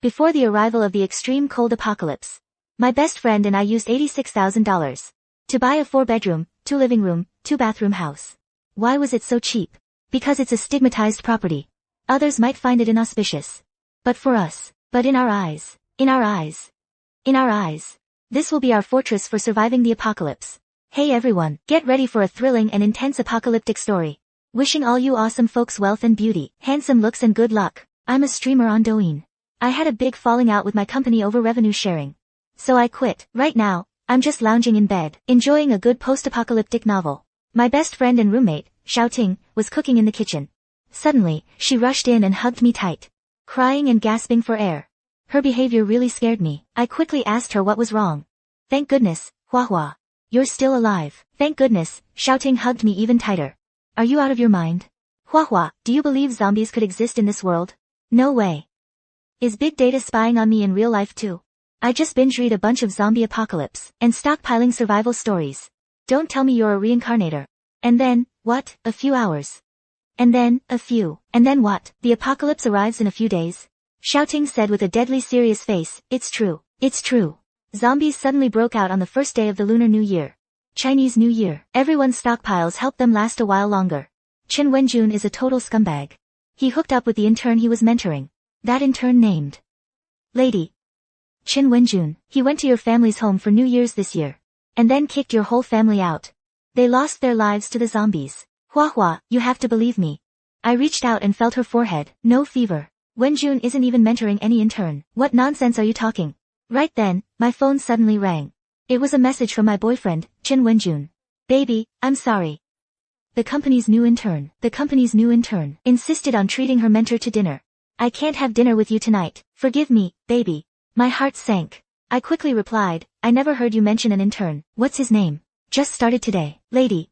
Before the arrival of the extreme cold apocalypse, my best friend and I used $86,000 to buy a 4-bedroom, 2-living-room, 2-bathroom house. Why was it so cheap? Because it's a stigmatized property. Others might find it inauspicious. But for us, in our eyes, this will be our fortress for surviving the apocalypse. Hey everyone, get ready for a thrilling and intense apocalyptic story. Wishing all you awesome folks wealth and beauty, handsome looks and good luck. I'm a streamer on Douyin. I had a big falling out with my company over revenue sharing. So I quit. Right now, I'm just lounging in bed, enjoying a good post-apocalyptic novel. My best friend and roommate, Xiaoting, was cooking in the kitchen. Suddenly, she rushed in and hugged me tight, crying and gasping for air. Her behavior really scared me. I quickly asked her what was wrong. Thank goodness, Hua. You're still alive. Thank goodness, Xiaoting hugged me even tighter. Are you out of your mind? Hua, do you believe zombies could exist in this world? No way. Is big data spying on me in real life too? I just binge read a bunch of zombie apocalypse and stockpiling survival stories. Don't tell me you're a reincarnator. And then, what? A few hours. And then, and then what? The apocalypse arrives in a few days? Xiaoting said with a deadly serious face, it's true. Zombies suddenly broke out on the first day of the Lunar New Year. Chinese New Year. Everyone's stockpiles help them last a while longer. Chen Wenjun is a total scumbag. He hooked up with the intern he was mentoring. That intern named Lady Chen Wenjun. He went to your family's home for New Year's this year. And then kicked your whole family out. They lost their lives to the zombies. Hua, you have to believe me. I reached out and felt her forehead. No fever. Wenjun isn't even mentoring any intern. What nonsense are you talking? Right then, my phone suddenly rang. It was a message from my boyfriend, Chen Wenjun. Baby, I'm sorry. The company's new intern insisted on treating her mentor to dinner. I can't have dinner with you tonight. Forgive me, baby. My heart sank. I quickly replied, I never heard you mention an intern. What's his name? Just started today. Lady.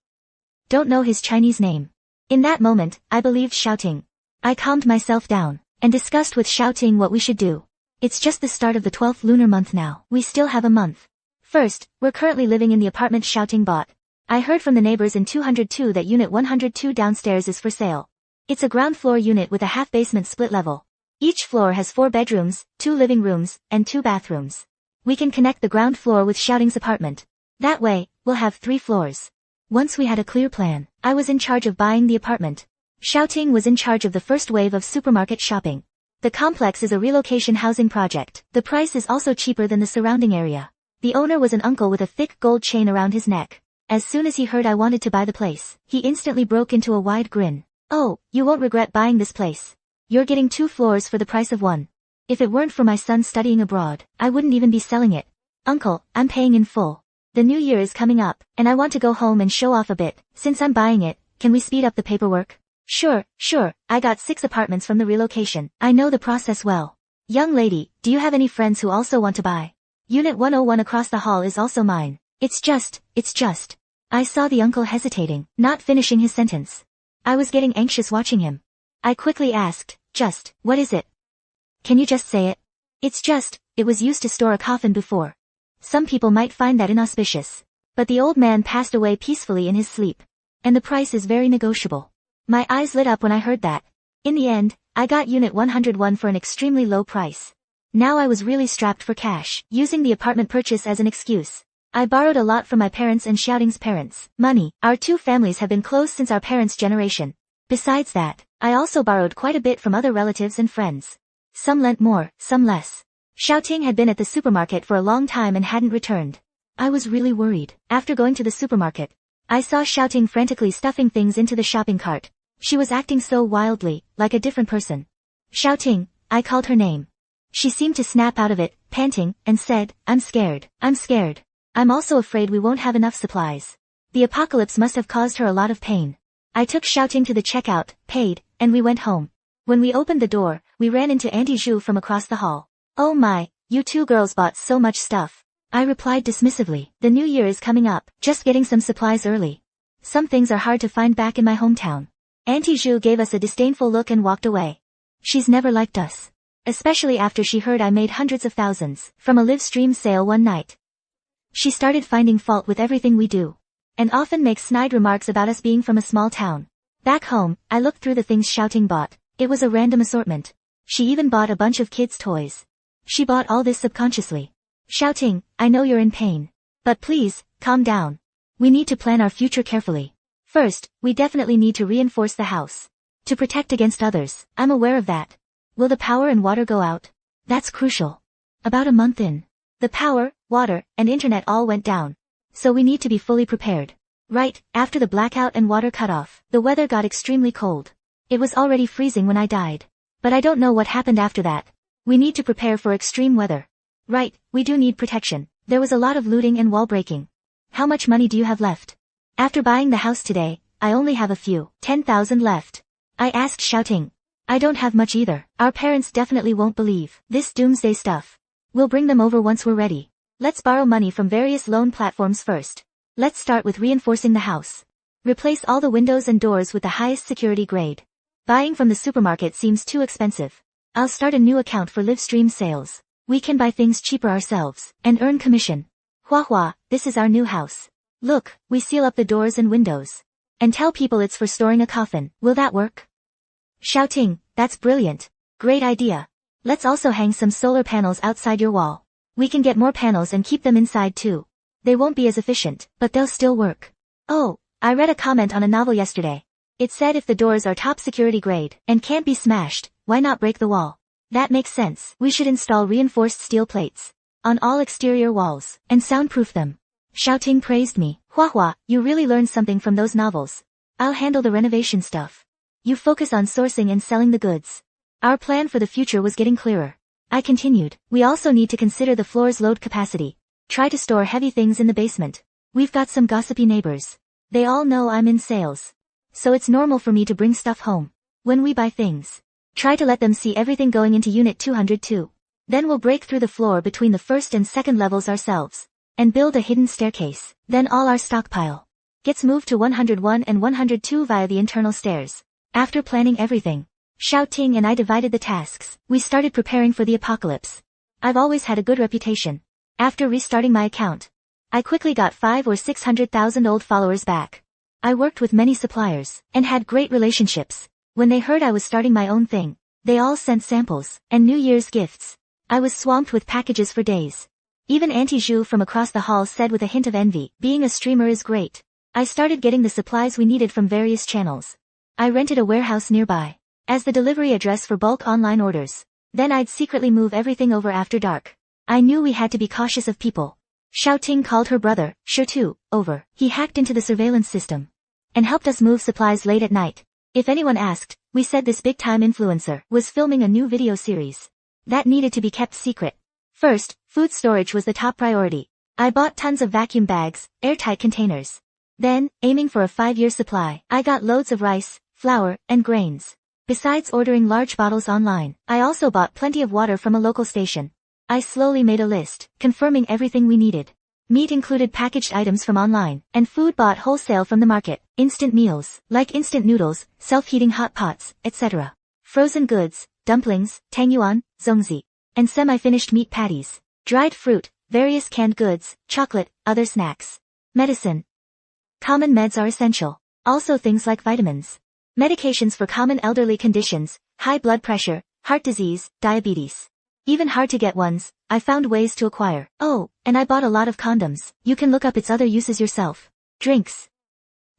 Don't know his Chinese name. In that moment, I believed Xiaoting. I calmed myself down and discussed with Xiaoting what we should do. It's just the start of the 12th lunar month now. We still have a month. First, we're currently living in the apartment Xiaoting bought. I heard from the neighbors in 202 that unit 102 downstairs is for sale. It's a ground floor unit with a half-basement split level. Each floor has 4 bedrooms, 2 living rooms, and 2 bathrooms. We can connect the ground floor with Xiaoting's apartment. That way, we'll have 3 floors. Once we had a clear plan, I was in charge of buying the apartment. Xiaoting was in charge of the first wave of supermarket shopping. The complex is a relocation housing project. The price is also cheaper than the surrounding area. The owner was an uncle with a thick gold chain around his neck. As soon as he heard I wanted to buy the place, he instantly broke into a wide grin. Oh, you won't regret buying this place. You're getting 2 floors for the price of 1. If it weren't for my son studying abroad, I wouldn't even be selling it. Uncle, I'm paying in full. The new year is coming up, and I want to go home and show off a bit. Since I'm buying it, can we speed up the paperwork? Sure, I got 6 apartments from the relocation. I know the process well. Young lady, do you have any friends who also want to buy? Unit 101 across the hall is also mine. It's just. I saw the uncle hesitating, not finishing his sentence. I was getting anxious watching him. I quickly asked, what is it? Can you just say it? It was used to store a coffin before. Some people might find that inauspicious. But the old man passed away peacefully in his sleep. And the price is very negotiable. My eyes lit up when I heard that. In the end, I got Unit 101 for an extremely low price. Now I was really strapped for cash, using the apartment purchase as an excuse. I borrowed a lot from my parents and Xiaoting's parents. Money. Our 2 families have been close since our parents' generation. Besides that, I also borrowed quite a bit from other relatives and friends. Some lent more, some less. Xiaoting had been at the supermarket for a long time and hadn't returned. I was really worried. After going to the supermarket, I saw Xiaoting frantically stuffing things into the shopping cart. She was acting so wildly, like a different person. Xiaoting, I called her name. She seemed to snap out of it, panting, and said, I'm scared. I'm also afraid we won't have enough supplies. The apocalypse must have caused her a lot of pain. I took Xiaoting to the checkout, paid, and we went home. When we opened the door, we ran into Auntie Zhu from across the hall. Oh my, you 2 girls bought so much stuff. I replied dismissively. The new year is coming up, just getting some supplies early. Some things are hard to find back in my hometown. Auntie Zhu gave us a disdainful look and walked away. She's never liked us. Especially after she heard I made hundreds of thousands from a live stream sale one night. She started finding fault with everything we do. And often makes snide remarks about us being from a small town. Back home, I looked through the things Xiaoting bought. It was a random assortment. She even bought a bunch of kids' toys. She bought all this subconsciously. Shouting, I know you're in pain. But please, calm down. We need to plan our future carefully. First, we definitely need to reinforce the house. To protect against others, I'm aware of that. Will the power and water go out? That's crucial. About a month in. The power, water, and internet all went down. So we need to be fully prepared. Right, after the blackout and water cut off, the weather got extremely cold. It was already freezing when I died. But I don't know what happened after that. We need to prepare for extreme weather. Right, we do need protection. There was a lot of looting and wall breaking. How much money do you have left? After buying the house today, I only have a few, 10,000 left. I asked, shouting. I don't have much either. Our parents definitely won't believe this doomsday stuff. We'll bring them over once we're ready. Let's borrow money from various loan platforms first. Let's start with reinforcing the house. Replace all the windows and doors with the highest security grade. Buying from the supermarket seems too expensive. I'll start a new account for live stream sales. We can buy things cheaper ourselves and earn commission. Hua hua, this is our new house. Look, we seal up the doors and windows. And tell people it's for storing a coffin. Will that work? Shouting, that's brilliant. Great idea. Let's also hang some solar panels outside your wall. We can get more panels and keep them inside too. They won't be as efficient, but they'll still work. Oh, I read a comment on a novel yesterday. It said if the doors are top security grade and can't be smashed, why not break the wall? That makes sense. We should install reinforced steel plates on all exterior walls and soundproof them. Shouting praised me. Hua hua, you really learned something from those novels. I'll handle the renovation stuff. You focus on sourcing and selling the goods. Our plan for the future was getting clearer. I continued. We also need to consider the floor's load capacity. Try to store heavy things in the basement. We've got some gossipy neighbors. They all know I'm in sales. So it's normal for me to bring stuff home. When we buy things, try to let them see everything going into Unit 202. Then we'll break through the floor between the first and second levels ourselves. And build a hidden staircase. Then all our stockpile gets moved to 101 and 102 via the internal stairs. After planning everything, Shouting and I divided the tasks. We started preparing for the apocalypse. I've always had a good reputation. After restarting my account, I quickly got 5 or 600,000 old followers back. I worked with many suppliers and had great relationships. When they heard I was starting my own thing, they all sent samples and New Year's gifts. I was swamped with packages for days. Even Auntie Zhu from across the hall said with a hint of envy, being a streamer is great. I started getting the supplies we needed from various channels. I rented a warehouse nearby as the delivery address for bulk online orders. Then I'd secretly move everything over after dark. I knew we had to be cautious of people. Shouting called her brother, Shirtu, over. He hacked into the surveillance system and helped us move supplies late at night. If anyone asked, we said this big-time influencer was filming a new video series that needed to be kept secret. First, food storage was the top priority. I bought tons of vacuum bags, airtight containers. Then, aiming for a 5-year supply, I got loads of rice, flour, and grains. Besides ordering large bottles online, I also bought plenty of water from a local station. I slowly made a list, confirming everything we needed. Meat included packaged items from online, and food bought wholesale from the market, instant meals, like instant noodles, self-heating hot pots, etc. Frozen goods, dumplings, tangyuan, zongzi, and semi-finished meat patties. Dried fruit, various canned goods, chocolate, other snacks. Medicine. Common meds are essential. Also things like vitamins. Medications for common elderly conditions, high blood pressure, heart disease, diabetes. Even hard-to-get ones, I found ways to acquire. Oh, and I bought a lot of condoms. You can look up its other uses yourself. Drinks.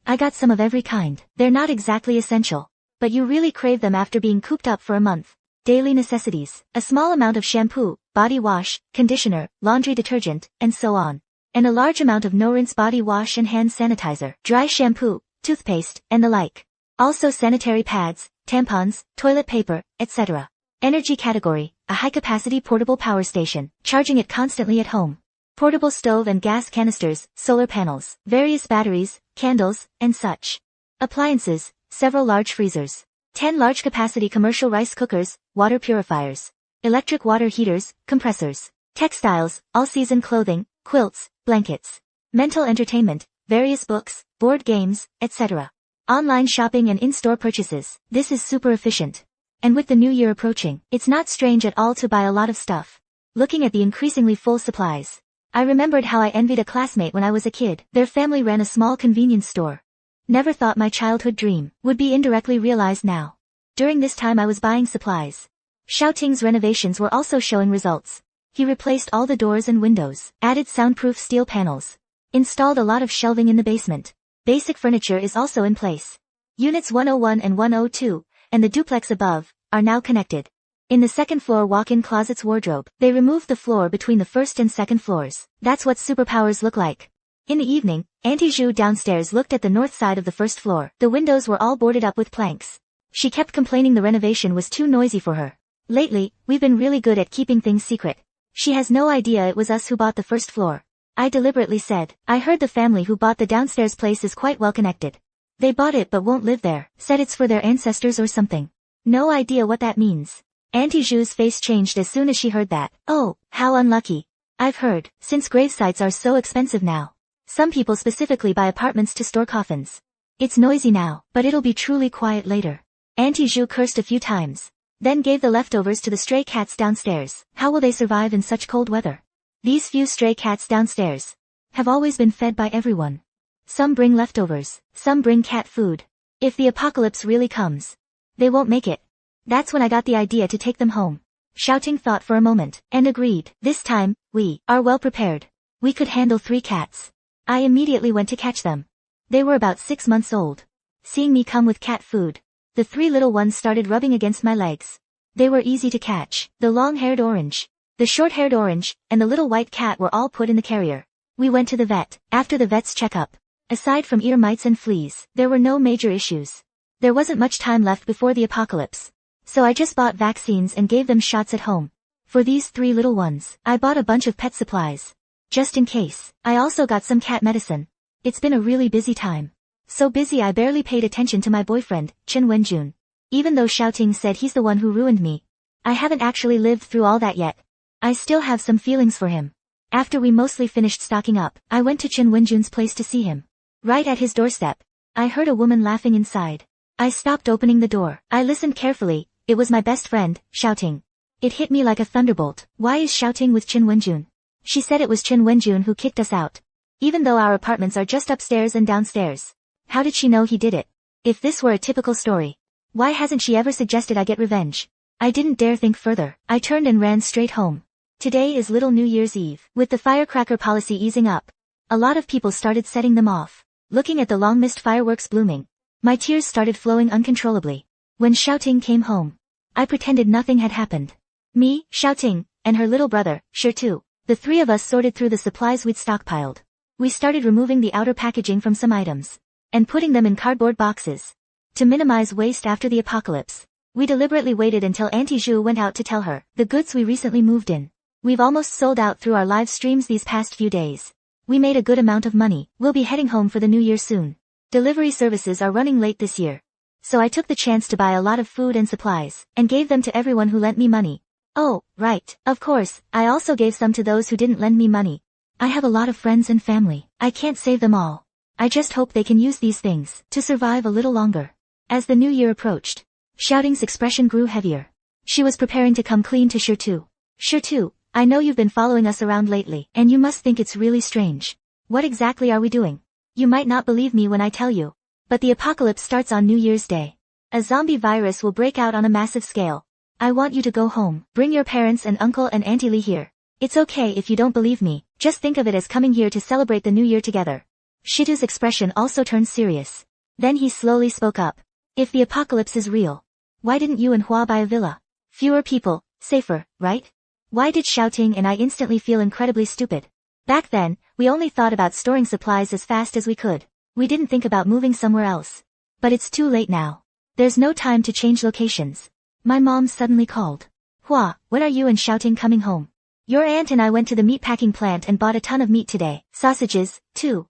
I got some of every kind. They're not exactly essential, but you really crave them after being cooped up for a month. Daily necessities. A small amount of shampoo, body wash, conditioner, laundry detergent, and so on. And a large amount of no-rinse body wash and hand sanitizer, dry shampoo, toothpaste, and the like. Also sanitary pads, tampons, toilet paper, etc. Energy category, a high-capacity portable power station, charging it constantly at home. Portable stove and gas canisters, solar panels, various batteries, candles, and such. Appliances, several large freezers. 10 large-capacity commercial rice cookers, water purifiers. Electric water heaters, compressors. Textiles, all-season clothing, quilts, blankets. Mental entertainment, various books, board games, etc. Online shopping and in-store purchases. This is super efficient. And with the new year approaching, it's not strange at all to buy a lot of stuff. Looking at the increasingly full supplies, I remembered how I envied a classmate when I was a kid. Their family ran a small convenience store. Never thought my childhood dream would be indirectly realized now. During this time I was buying supplies. Shouting's renovations were also showing results. He replaced all the doors and windows, added soundproof steel panels, installed a lot of shelving in the basement. Basic furniture is also in place. Units 101 and 102, and the duplex above, are now connected. In the second floor walk-in closet's wardrobe, they removed the floor between the first and second floors. That's what superpowers look like. In the evening, Auntie Zhu downstairs looked at the north side of the first floor. The windows were all boarded up with planks. She kept complaining the renovation was too noisy for her. Lately, we've been really good at keeping things secret. She has no idea it was us who bought the first floor. I deliberately said, I heard the family who bought the downstairs place is quite well connected. They bought it but won't live there, said it's for their ancestors or something. No idea what that means. Auntie Zhu's face changed as soon as she heard that. Oh, how unlucky. I've heard, since gravesites are so expensive now. Some people specifically buy apartments to store coffins. It's noisy now, but it'll be truly quiet later. Auntie Zhu cursed a few times. Then gave the leftovers to the stray cats downstairs. How will they survive in such cold weather? These few stray cats downstairs have always been fed by everyone. Some bring leftovers, some bring cat food. If the apocalypse really comes, they won't make it. That's when I got the idea to take them home. Shouting thought for a moment, and agreed. This time, we are well prepared. We could handle 3 cats. I immediately went to catch them. They were about 6 months old. Seeing me come with cat food, the 3 little ones started rubbing against my legs. They were easy to catch. The long-haired orange, the short-haired orange, and the little white cat were all put in the carrier. We went to the vet. After the vet's checkup, aside from ear mites and fleas, there were no major issues. There wasn't much time left before the apocalypse. So I just bought vaccines and gave them shots at home. For these 3 little ones, I bought a bunch of pet supplies. Just in case. I also got some cat medicine. It's been a really busy time. So busy I barely paid attention to my boyfriend, Chen Wenjun. Even though Shouting said he's the one who ruined me, I haven't actually lived through all that yet. I still have some feelings for him. After we mostly finished stocking up, I went to Chen Wenjun's place to see him. Right at his doorstep, I heard a woman laughing inside. I stopped opening the door. I listened carefully. It was my best friend, Shouting. It hit me like a thunderbolt. Why is Shouting with Chen Wenjun? She said it was Chen Wenjun who kicked us out. Even though our apartments are just upstairs and downstairs. How did she know he did it? If this were a typical story, why hasn't she ever suggested I get revenge? I didn't dare think further. I turned and ran straight home. Today is Little New Year's Eve. With the firecracker policy easing up, a lot of people started setting them off. Looking at the long-missed fireworks blooming, my tears started flowing uncontrollably. When Shouting came home, I pretended nothing had happened. Me, Shouting, and her little brother, Shirtu. The 3 of us sorted through the supplies we'd stockpiled. We started removing the outer packaging from some items and putting them in cardboard boxes. To minimize waste after the apocalypse, we deliberately waited until Auntie Zhu went out to tell her the goods we recently moved in. We've almost sold out through our live streams these past few days. We made a good amount of money. We'll be heading home for the new year soon. Delivery services are running late this year. So I took the chance to buy a lot of food and supplies, and gave them to everyone who lent me money. Oh, right, of course, I also gave some to those who didn't lend me money. I have a lot of friends and family. I can't save them all. I just hope they can use these things to survive a little longer. As the new year approached, Shouting's expression grew heavier. She was preparing to come clean to Shirtu. Shirtu, I know you've been following us around lately, and you must think it's really strange. What exactly are we doing? You might not believe me when I tell you, but the apocalypse starts on New Year's Day. A zombie virus will break out on a massive scale. I want you to go home. Bring your parents and uncle and Auntie Lee here. It's okay if you don't believe me, just think of it as coming here to celebrate the new year together. Shitu's expression also turned serious. Then he slowly spoke up. If the apocalypse is real, why didn't you and Hua buy a villa? Fewer people, safer, right? Why did Shouting and I instantly feel incredibly stupid? Back then, we only thought about storing supplies as fast as we could. We didn't think about moving somewhere else. But it's too late now. There's no time to change locations. My mom suddenly called. Hua, when are you and Shouting coming home? Your aunt and I went to the meatpacking plant and bought a ton of meat today. Sausages, too.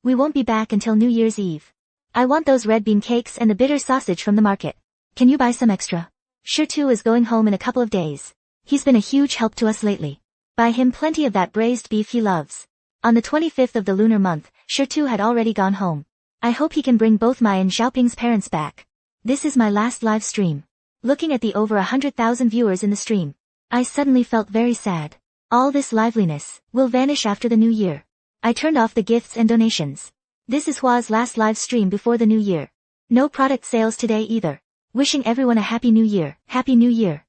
We won't be back until New Year's Eve. I want those red bean cakes and the bitter sausage from the market. Can you buy some extra? Shirtu is going home in a couple of days. He's been a huge help to us lately. Buy him plenty of that braised beef he loves. On the 25th of the lunar month, Shirtu had already gone home. I hope he can bring both my and Xiaoping's parents back. This is my last live stream. Looking at the over 100,000 viewers in the stream, I suddenly felt very sad. All this liveliness will vanish after the new year. I turned off the gifts and donations. This is Hua's last live stream before the new year. No product sales today either. Wishing everyone a happy new year. Happy new year.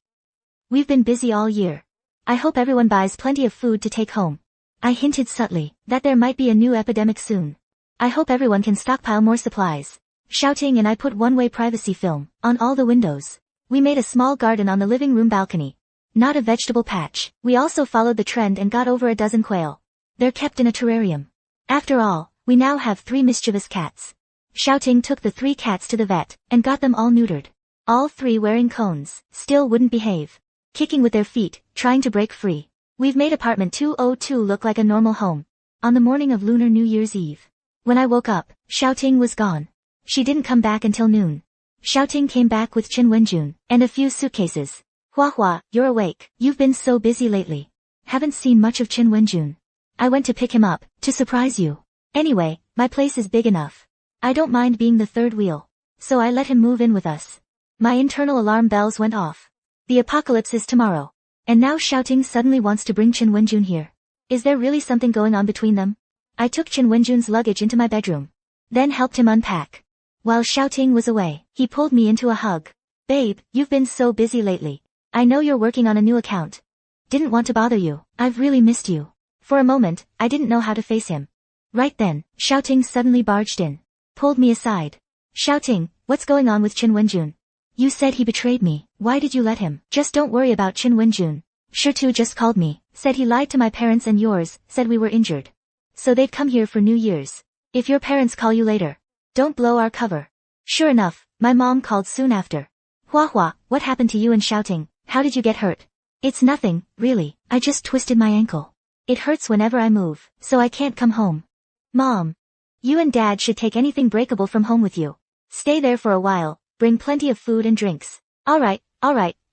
We've been busy all year. I hope everyone buys plenty of food to take home. I hinted subtly that there might be a new epidemic soon. I hope everyone can stockpile more supplies. Shouting and I put one-way privacy film on all the windows. We made a small garden on the living room balcony. Not a vegetable patch. We also followed the trend and got over a dozen quail. They're kept in a terrarium. After all, we now have 3 mischievous cats. Shouting took the 3 cats to the vet and got them all neutered. All 3 wearing cones, still wouldn't behave. Kicking with their feet, trying to break free. We've made apartment 202 look like a normal home. On the morning of Lunar New Year's Eve. When I woke up, Shouting was gone. She didn't come back until noon. Shouting came back with Chen Wenjun and a few suitcases. Hua Hua, you're awake. You've been so busy lately. Haven't seen much of Chen Wenjun. I went to pick him up, to surprise you. Anyway, my place is big enough. I don't mind being the third wheel. So I let him move in with us. My internal alarm bells went off. The apocalypse is tomorrow. And now Shouting suddenly wants to bring Chen Wenjun here. Is there really something going on between them? I took Chen Wenjun's luggage into my bedroom. Then helped him unpack. While Shouting was away, he pulled me into a hug. Babe, you've been so busy lately. I know you're working on a new account. Didn't want to bother you. I've really missed you. For a moment, I didn't know how to face him. Right then, Shouting suddenly barged in. Pulled me aside. Shouting, what's going on with Chen Wenjun? You said he betrayed me. Why did you let him? Just don't worry about Chen Wenjun. Shirtu just called me, said he lied to my parents and yours, said we were injured. So they'd come here for New Year's. If your parents call you later, don't blow our cover. Sure enough, my mom called soon after. Hua Hua, what happened to you and Shouting? How did you get hurt? It's nothing, really. I just twisted my ankle. It hurts whenever I move, so I can't come home. Mom. You and Dad should take anything breakable from home with you. Stay there for a while, bring plenty of food and drinks. Alright,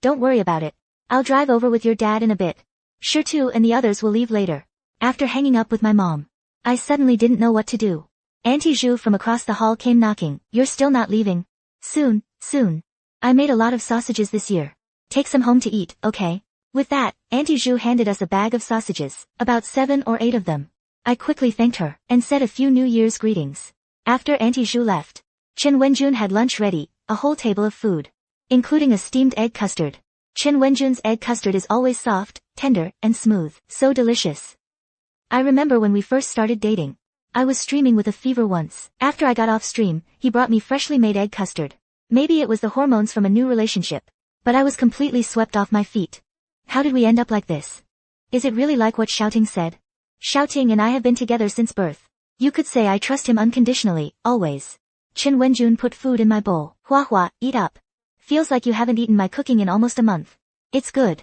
don't worry about it. I'll drive over with your dad in a bit. Shirtu and the others will leave later. After hanging up with my mom, I suddenly didn't know what to do. Auntie Zhu from across the hall came knocking. You're still not leaving? Soon. I made a lot of sausages this year. Take some home to eat, okay? With that, Auntie Zhu handed us a bag of sausages, about 7 or 8 of them. I quickly thanked her, and said a few New Year's greetings. After Auntie Zhu left, Chen Wenjun had lunch ready, a whole table of food. Including a steamed egg custard. Chen Wenjun's egg custard is always soft, tender, and smooth, so delicious. I remember when we first started dating. I was streaming with a fever once. After I got off stream, he brought me freshly made egg custard. Maybe it was the hormones from a new relationship. But I was completely swept off my feet. How did we end up like this? Is it really like what Shouting said? Shouting and I have been together since birth. You could say I trust him unconditionally, always. Chen Wenjun put food in my bowl. Hua Hua, eat up. Feels like you haven't eaten my cooking in almost a month. It's good.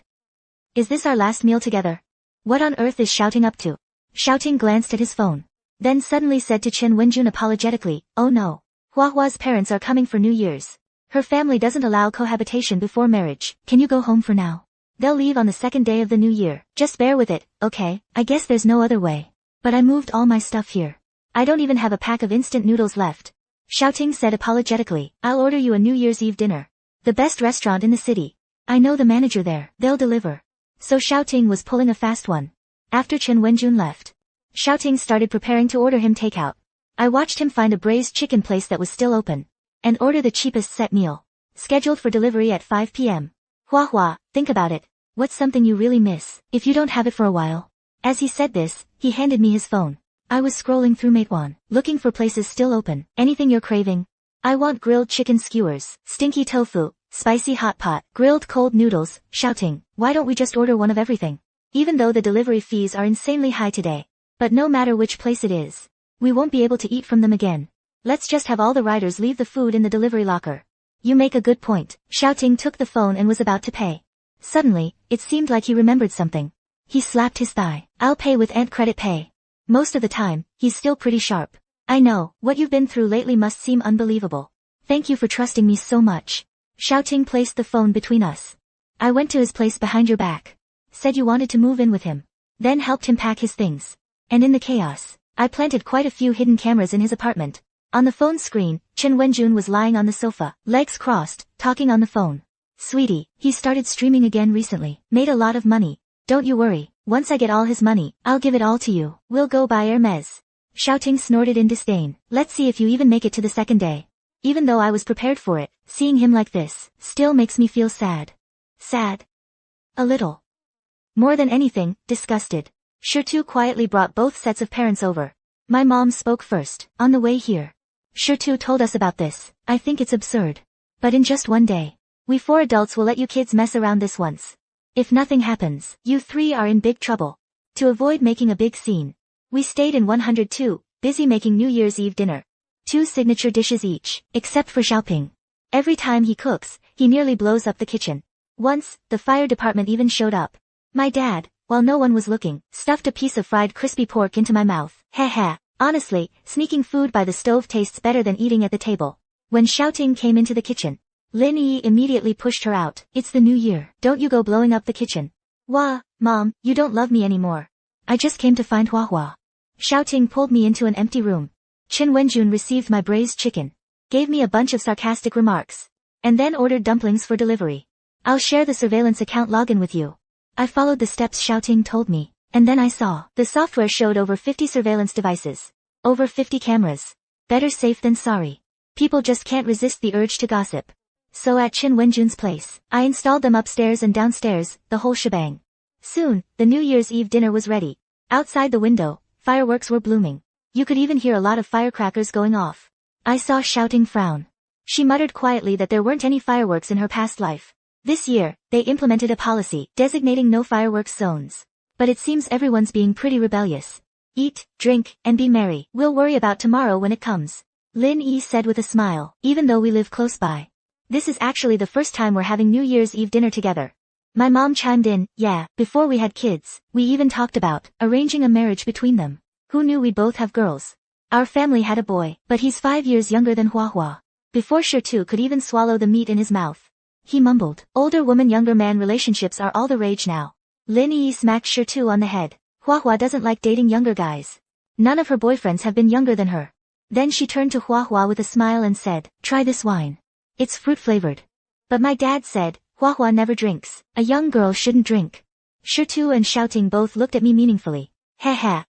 Is this our last meal together? What on earth is Shouting up to? Shouting glanced at his phone. Then suddenly said to Chen Wenjun apologetically, oh no. Hua Hua's parents are coming for New Year's. Her family doesn't allow cohabitation before marriage. Can you go home for now? They'll leave on the 2nd day of the new year. Just bear with it, okay? I guess there's no other way. But I moved all my stuff here. I don't even have a pack of instant noodles left. Shouting said apologetically, I'll order you a New Year's Eve dinner. The best restaurant in the city. I know the manager there. They'll deliver. So Shouting was pulling a fast one. After Chen Wenjun left, Shouting started preparing to order him takeout. I watched him find a braised chicken place that was still open. And order the cheapest set meal. Scheduled for delivery at 5 p.m. Hua Hua, think about it. What's something you really miss, if you don't have it for a while? As he said this, he handed me his phone. I was scrolling through Meituan, looking for places still open. Anything you're craving? I want grilled chicken skewers, stinky tofu, spicy hot pot, grilled cold noodles. Shouting, why don't we just order one of everything? Even though the delivery fees are insanely high today. But no matter which place it is, we won't be able to eat from them again. Let's just have all the riders leave the food in the delivery locker. You make a good point. Shouting took the phone and was about to pay. Suddenly, it seemed like he remembered something. He slapped his thigh. I'll pay with Ant Credit Pay. Most of the time, he's still pretty sharp. I know, what you've been through lately must seem unbelievable. Thank you for trusting me so much. Shouting placed the phone between us. I went to his place behind your back. Said you wanted to move in with him. Then helped him pack his things. And in the chaos, I planted quite a few hidden cameras in his apartment. On the phone screen, Chen Wenjun was lying on the sofa, legs crossed, talking on the phone. Sweetie, he started streaming again recently. Made a lot of money. Don't you worry. Once I get all his money, I'll give it all to you. We'll go buy Hermes. Shouting snorted in disdain. Let's see if you even make it to the 2nd day. Even though I was prepared for it, seeing him like this, still makes me feel sad. Sad? A little. More than anything, disgusted. Shirtu quietly brought both sets of parents over. My mom spoke first, on the way here. Shirtu told us about this. I think it's absurd. But in just one day. We 4 adults will let you kids mess around this once. If nothing happens, you 3 are in big trouble. To avoid making a big scene, we stayed in 102, busy making New Year's Eve dinner. 2 signature dishes each, except for Xiaoping. Every time he cooks, he nearly blows up the kitchen. Once, the fire department even showed up. My dad, while no one was looking, stuffed a piece of fried crispy pork into my mouth. Heh. Honestly, sneaking food by the stove tastes better than eating at the table. When Xiaoting came into the kitchen, Lin Yi immediately pushed her out. It's the new year. Don't you go blowing up the kitchen. Wah, Mom, you don't love me anymore. I just came to find Hua. Xiaoting pulled me into an empty room. Qin Wenjun received my braised chicken, gave me a bunch of sarcastic remarks, and then ordered dumplings for delivery. I'll share the surveillance account login with you. I followed the steps Xiaoting told me, and then I saw. The software showed over 50 surveillance devices. Over 50 cameras. Better safe than sorry. People just can't resist the urge to gossip. So at Qin Wenjun's place, I installed them upstairs and downstairs, the whole shebang. Soon, the New Year's Eve dinner was ready. Outside the window, fireworks were blooming. You could even hear a lot of firecrackers going off. I saw Xiaoting frown. She muttered quietly that there weren't any fireworks in her past life. This year, they implemented a policy designating no fireworks zones. But it seems everyone's being pretty rebellious. Eat, drink, and be merry. We'll worry about tomorrow when it comes. Lin Yi said with a smile, even though we live close by. This is actually the first time we're having New Year's Eve dinner together. My mom chimed in, yeah, before we had kids, we even talked about arranging a marriage between them. Who knew we'd both have girls? Our family had a boy, but he's 5 years younger than Hua. Before Shirtu could even swallow the meat in his mouth, he mumbled, older woman younger man relationships are all the rage now. Lin Yi smacked Shirtu on the head. Hua doesn't like dating younger guys. None of her boyfriends have been younger than her. Then she turned to Hua with a smile and said, try this wine. It's fruit-flavored. But my dad said, Hua never drinks. A young girl shouldn't drink. Shirtu and Xiaoting both looked at me meaningfully. Heh.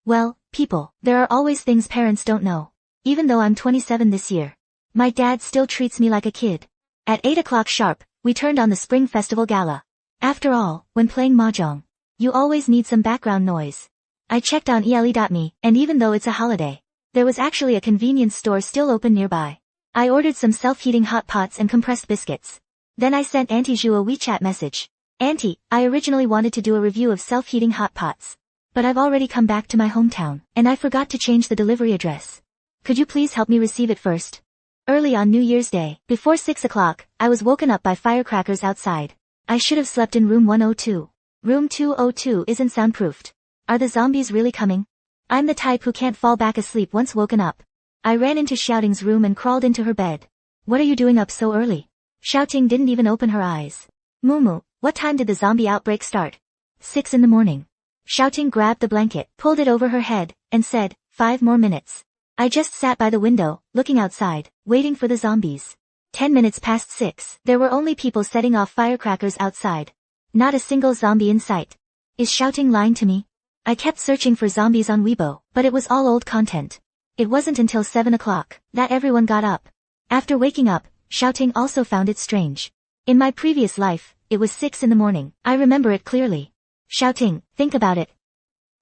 Well, people, there are always things parents don't know. Even though I'm 27 this year, my dad still treats me like a kid. At 8 o'clock sharp, we turned on the Spring Festival Gala. After all, when playing mahjong, you always need some background noise. I checked on ele.me, and even though it's a holiday, there was actually a convenience store still open nearby. I ordered some self-heating hot pots and compressed biscuits. Then I sent Auntie Zhu a WeChat message. Auntie, I originally wanted to do a review of self-heating hot pots. But I've already come back to my hometown, and I forgot to change the delivery address. Could you please help me receive it first? Early on New Year's Day, before 6 o'clock, I was woken up by firecrackers outside. I should have slept in room 102. Room 202 isn't soundproofed. Are the zombies really coming? I'm the type who can't fall back asleep once woken up. I ran into Xiaoting's room and crawled into her bed. What are you doing up so early? Xiaoting didn't even open her eyes. Mumu, what time did the zombie outbreak start? 6 in the morning. Xiaoting grabbed the blanket, pulled it over her head, and said, 5 more minutes. I just sat by the window, looking outside, waiting for the zombies. 10 minutes past 6. There were only people setting off firecrackers outside. Not a single zombie in sight. Is Xiaoting lying to me? I kept searching for zombies on Weibo, but it was all old content. It wasn't until 7 o'clock that everyone got up. After waking up, Xiaoting also found it strange. In my previous life, it was 6 in the morning. I remember it clearly. Xiaoting, think about it.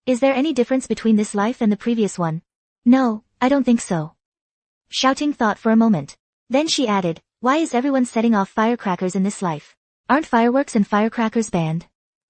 Is there any difference between this life and the previous one? No, I don't think so. Xiaoting thought for a moment. Then she added, why is everyone setting off firecrackers in this life? Aren't fireworks and firecrackers banned?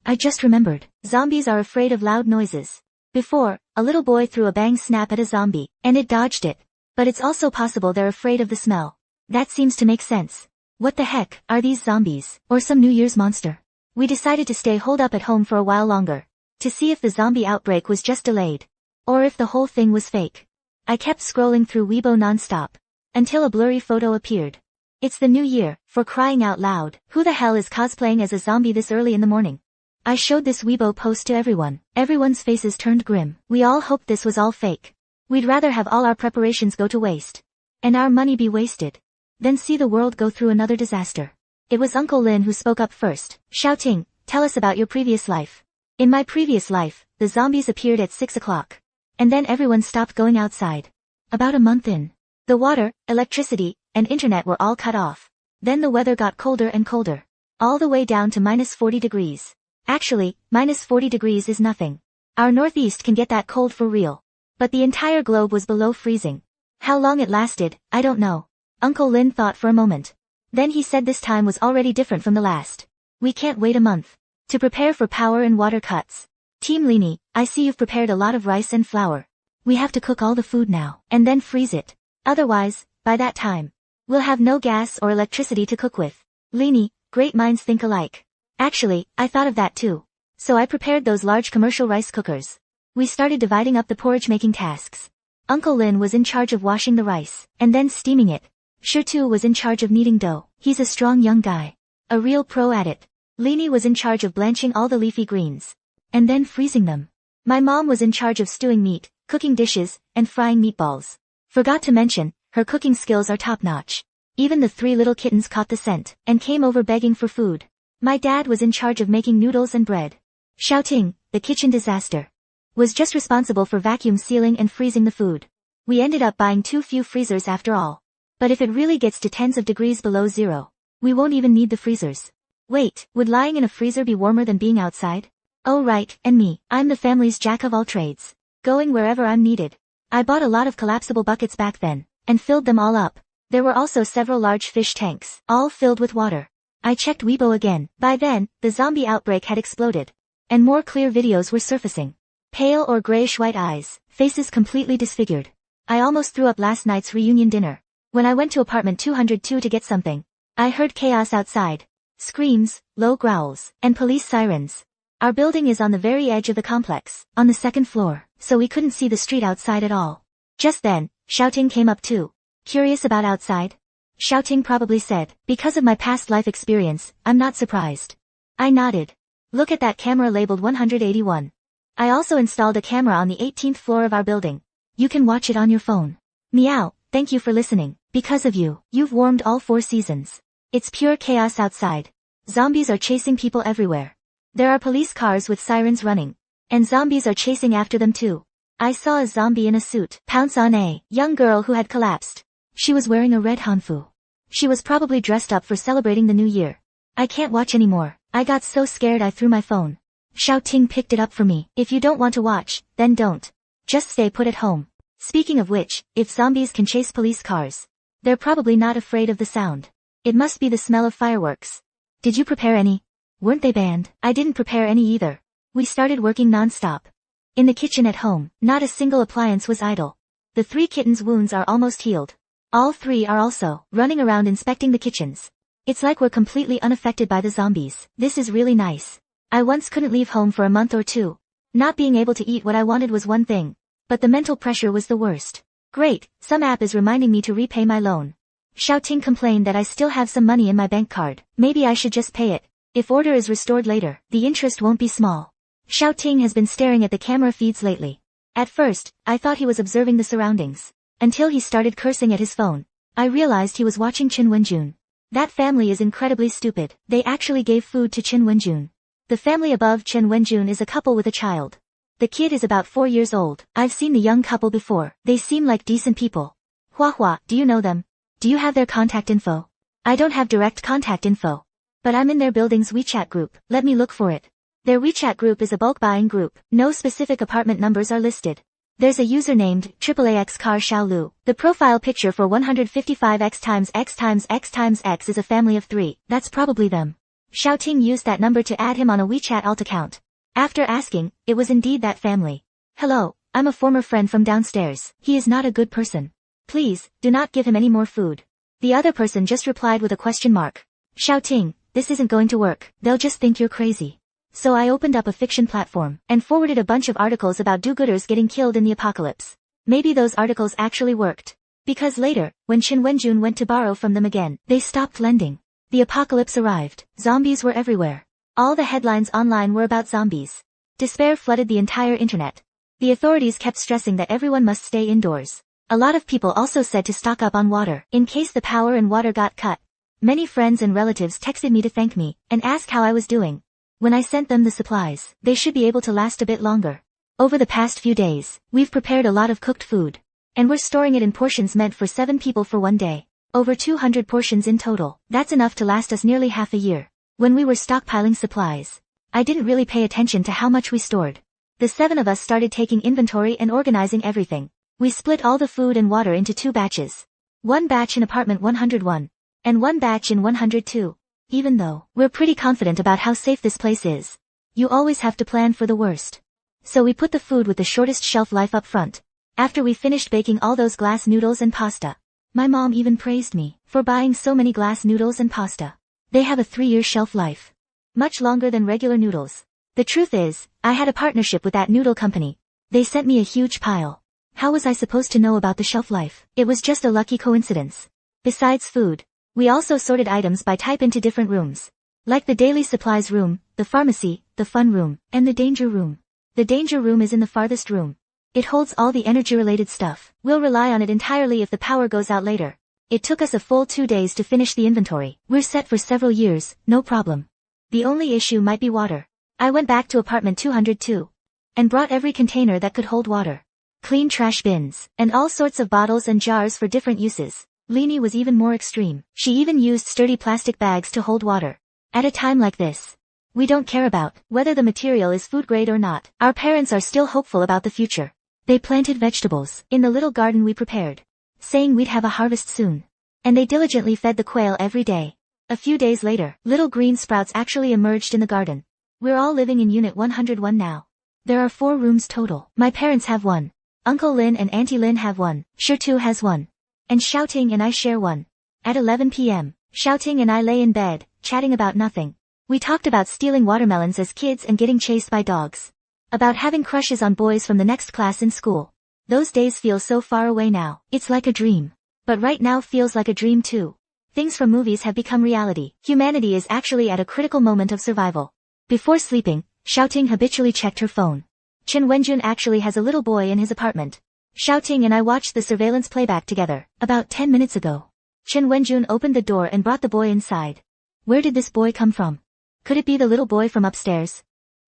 I just remembered. Zombies are afraid of loud noises. Before, a little boy threw a bang snap at a zombie, and it dodged it. But it's also possible they're afraid of the smell. That seems to make sense. What the heck, are these zombies, or some New Year's monster? We decided to stay holed up at home for a while longer, to see if the zombie outbreak was just delayed, or if the whole thing was fake. I kept scrolling through Weibo non-stop, until a blurry photo appeared. It's the new year, for crying out loud. Who the hell is cosplaying as a zombie this early in the morning? I showed this Weibo post to everyone. Everyone's faces turned grim. We all hoped this was all fake. We'd rather have all our preparations go to waste, and our money be wasted, than see the world go through another disaster. It was Uncle Lin who spoke up first. Xiaoting, tell us about your previous life. In my previous life, the zombies appeared at 6 o'clock. And then everyone stopped going outside. About a month in, the water, electricity, and internet were all cut off. Then the weather got colder and colder. All the way down to -40 degrees. Actually, minus 40 degrees is nothing. Our northeast can get that cold for real. But the entire globe was below freezing. How long it lasted, I don't know. Uncle Lin thought for a moment. Then he said this time was already different from the last. We can't wait a month. To prepare for power and water cuts. Team Lini, I see you've prepared a lot of rice and flour. We have to cook all the food now, and then freeze it. Otherwise, by that time, we'll have no gas or electricity to cook with. Lini, great minds think alike. Actually, I thought of that too. So I prepared those large commercial rice cookers. We started dividing up the porridge-making tasks. Uncle Lin was in charge of washing the rice, and then steaming it. Shirtu was in charge of kneading dough. He's a strong young guy. A real pro at it. Lini was in charge of blanching all the leafy greens. And then freezing them. My mom was in charge of stewing meat, cooking dishes, and frying meatballs. Forgot to mention, her cooking skills are top-notch. Even the 3 little kittens caught the scent, and came over begging for food. My dad was in charge of making noodles and bread. Shouting, the kitchen disaster, was just responsible for vacuum sealing and freezing the food. We ended up buying too few freezers after all. But if it really gets to tens of degrees below zero, we won't even need the freezers. Wait, would lying in a freezer be warmer than being outside? Oh right, and me, I'm the family's jack of all trades. Going wherever I'm needed. I bought a lot of collapsible buckets back then, and filled them all up. There were also several large fish tanks, all filled with water. I checked Weibo again. By then, the zombie outbreak had exploded. And more clear videos were surfacing. Pale or grayish-white eyes, faces completely disfigured. I almost threw up last night's reunion dinner. When I went to apartment 202 to get something, I heard chaos outside. Screams, low growls, and police sirens. Our building is on the very edge of the complex, on the 2nd floor, so we couldn't see the street outside at all. Just then, Shouting came up too. Curious about outside? Shouting probably said, because of my past life experience, I'm not surprised. I nodded. Look at that camera labeled 181. I also installed a camera on the 18th floor of our building. You can watch it on your phone. Meow, thank you for listening. Because of you, you've warmed all 4 seasons. It's pure chaos outside. Zombies are chasing people everywhere. There are police cars with sirens running. And zombies are chasing after them too. I saw a zombie in a suit pounce on a young girl who had collapsed. She was wearing a red hanfu. She was probably dressed up for celebrating the new year. I can't watch anymore. I got so scared I threw my phone. Shouting picked it up for me. If you don't want to watch, then don't. Just stay put at home. Speaking of which, if zombies can chase police cars, they're probably not afraid of the sound. It must be the smell of fireworks. Did you prepare any? Weren't they banned? I didn't prepare any either. We started working non-stop. In the kitchen at home, not a single appliance was idle. The 3 kittens' wounds are almost healed. All 3 are also running around inspecting the kitchens. It's like we're completely unaffected by the zombies. This is really nice. I once couldn't leave home for a month or 2. Not being able to eat what I wanted was one thing. But the mental pressure was the worst. Great, some app is reminding me to repay my loan. Shouting complained that I still have some money in my bank card. Maybe I should just pay it. If order is restored later, the interest won't be small. Shouting has been staring at the camera feeds lately. At first, I thought he was observing the surroundings. Until he started cursing at his phone. I realized he was watching Chin Wenjun. That family is incredibly stupid. They actually gave food to Chin Wenjun. The family above Chen Wenjun is a couple with a child. The kid is about 4 years old. I've seen the young couple before. They seem like decent people. Hua Hua, do you know them? Do you have their contact info? I don't have direct contact info. But I'm in their building's WeChat group. Let me look for it. Their WeChat group is a bulk buying group. No specific apartment numbers are listed. There's a user named AAAX Car Xiaolu. The profile picture for 155x times x times x times x is a family of 3. That's probably them. Shouting used that number to add him on a WeChat alt account. After asking, it was indeed that family. Hello, I'm a former friend from downstairs. He is not a good person. Please, do not give him any more food. The other person just replied with a question mark. Shouting, this isn't going to work. They'll just think you're crazy. So I opened up a fiction platform, and forwarded a bunch of articles about do-gooders getting killed in the apocalypse. Maybe those articles actually worked. Because later, when Chin Wenjun went to borrow from them again, they stopped lending. The apocalypse arrived. Zombies were everywhere. All the headlines online were about zombies. Despair flooded the entire internet. The authorities kept stressing that everyone must stay indoors. A lot of people also said to stock up on water, in case the power and water got cut. Many friends and relatives texted me to thank me, and ask how I was doing. When I sent them the supplies, they should be able to last a bit longer. Over the past few days, we've prepared a lot of cooked food. And we're storing it in portions meant for 7 people for one day. Over 200 portions in total. That's enough to last us nearly half a year. When we were stockpiling supplies, I didn't really pay attention to how much we stored. The 7 of us started taking inventory and organizing everything. We split all the food and water into 2 batches. 1 batch in apartment 101. And 1 batch in 102. Even though we're pretty confident about how safe this place is, you always have to plan for the worst. So we put the food with the shortest shelf life up front. After we finished baking all those glass noodles and pasta, my mom even praised me for buying so many glass noodles and pasta. They have a 3-year shelf life. Much longer than regular noodles. The truth is, I had a partnership with that noodle company. They sent me a huge pile. How was I supposed to know about the shelf life? It was just a lucky coincidence. Besides food, we also sorted items by type into different rooms. Like the daily supplies room, the pharmacy, the fun room, and the danger room. The danger room is in the farthest room. It holds all the energy-related stuff. We'll rely on it entirely if the power goes out later. It took us a full 2 days to finish the inventory. We're set for several years, no problem. The only issue might be water. I went back to apartment 202. And brought every container that could hold water. Clean trash bins, and all sorts of bottles and jars for different uses. Leanie was even more extreme. She even used sturdy plastic bags to hold water. At a time like this, we don't care about whether the material is food grade or not. Our parents are still hopeful about the future. They planted vegetables in the little garden we prepared, saying we'd have a harvest soon. And they diligently fed the quail every day. A few days later, little green sprouts actually emerged in the garden. We're all living in Unit 101 now. There are 4 rooms total. My parents have 1. Uncle Lin and Auntie Lin have 1. Shirtu has 1. And Shouting and I share 1. At 11 p.m., Shouting and I lay in bed, chatting about nothing. We talked about stealing watermelons as kids and getting chased by dogs. About having crushes on boys from the next class in school. Those days feel so far away now. It's like a dream. But right now feels like a dream too. Things from movies have become reality. Humanity is actually at a critical moment of survival. Before sleeping, Shouting habitually checked her phone. Chen Wenjun actually has a little boy in his apartment. Shouting and I watched the surveillance playback together, about 10 minutes ago. Chen Wenjun opened the door and brought the boy inside. Where did this boy come from? Could it be the little boy from upstairs?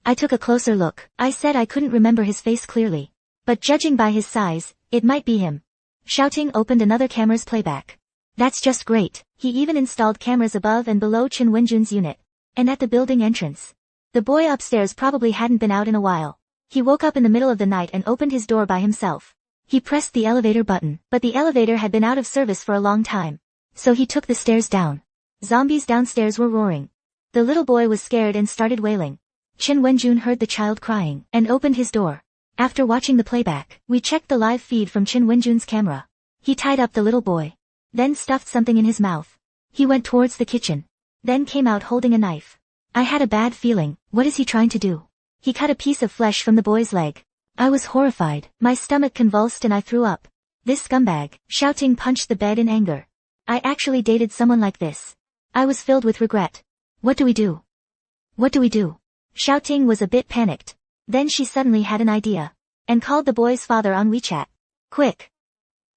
I took a closer look. I said I couldn't remember his face clearly. But judging by his size, it might be him. Shouting opened another camera's playback. That's just great. He even installed cameras above and below Chen Wenjun's unit. And at the building entrance. The boy upstairs probably hadn't been out in a while. He woke up in the middle of the night and opened his door by himself. He pressed the elevator button, but the elevator had been out of service for a long time. So he took the stairs down. Zombies downstairs were roaring. The little boy was scared and started wailing. Chen Wenjun heard the child crying and opened his door. After watching the playback, we checked the live feed from Chen Wenjun's camera. He tied up the little boy. Then stuffed something in his mouth. He went towards the kitchen. Then came out holding a knife. I had a bad feeling. What is he trying to do? He cut a piece of flesh from the boy's leg. I was horrified. My stomach convulsed and I threw up. This scumbag. Shouting punched the bed in anger. I actually dated someone like this. I was filled with regret. What do we do? What do we do? Shouting was a bit panicked. Then she suddenly had an idea. And called the boy's father on WeChat. Quick.